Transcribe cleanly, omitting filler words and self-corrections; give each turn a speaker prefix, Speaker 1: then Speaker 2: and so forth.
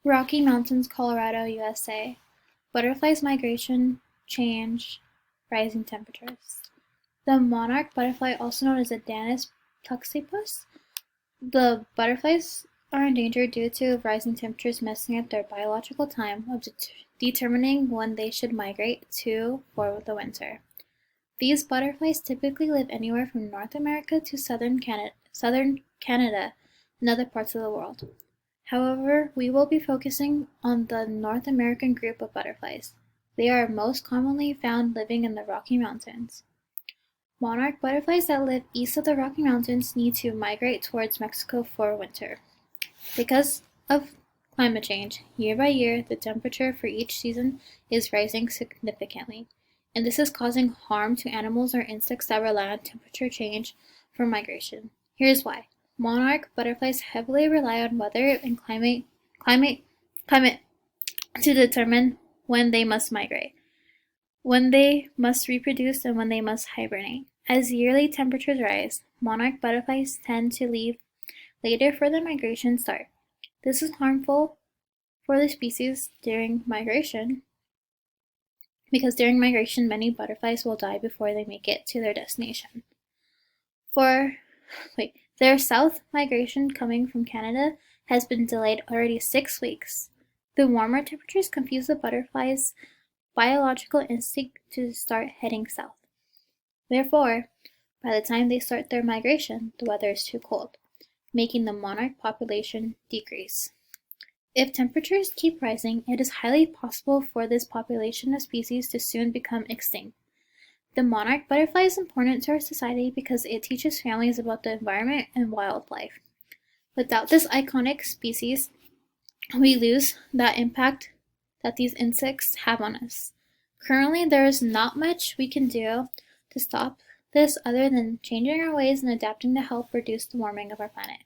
Speaker 1: Rocky Mountains, Colorado, USA. Butterflies migration, change, rising temperatures. The monarch butterfly, also known as the Danis tuxipus, the butterflies are endangered due to rising temperatures messing up their biological time of determining when they should migrate to for the winter. These butterflies typically live anywhere from North America to southern Canada and other parts of the world. However, we will be focusing on the North American group of butterflies. They are most commonly found living in the Rocky Mountains. Monarch butterflies that live east of the Rocky Mountains need to migrate towards Mexico for winter. Because of climate change, year by year, the temperature for each season is rising significantly, and this is causing harm to animals or insects that rely on temperature change for migration. Here's why. Monarch butterflies heavily rely on weather and climate to determine when they must migrate, when they must reproduce, and when they must hibernate. As yearly temperatures rise, monarch butterflies tend to leave later for their migration start. This is harmful for the species during migration because during migration many butterflies will die before they make it to their destination. Their south migration coming from Canada has been delayed already 6 weeks. The warmer temperatures confuse the butterflies' biological instinct to start heading south. Therefore, by the time they start their migration, the weather is too cold, making the monarch population decrease. If temperatures keep rising, it is highly possible for this population of species to soon become extinct. The monarch butterfly is important to our society because it teaches families about the environment and wildlife. Without this iconic species, we lose that impact that these insects have on us. Currently, there is not much we can do to stop this other than changing our ways and adapting to help reduce the warming of our planet.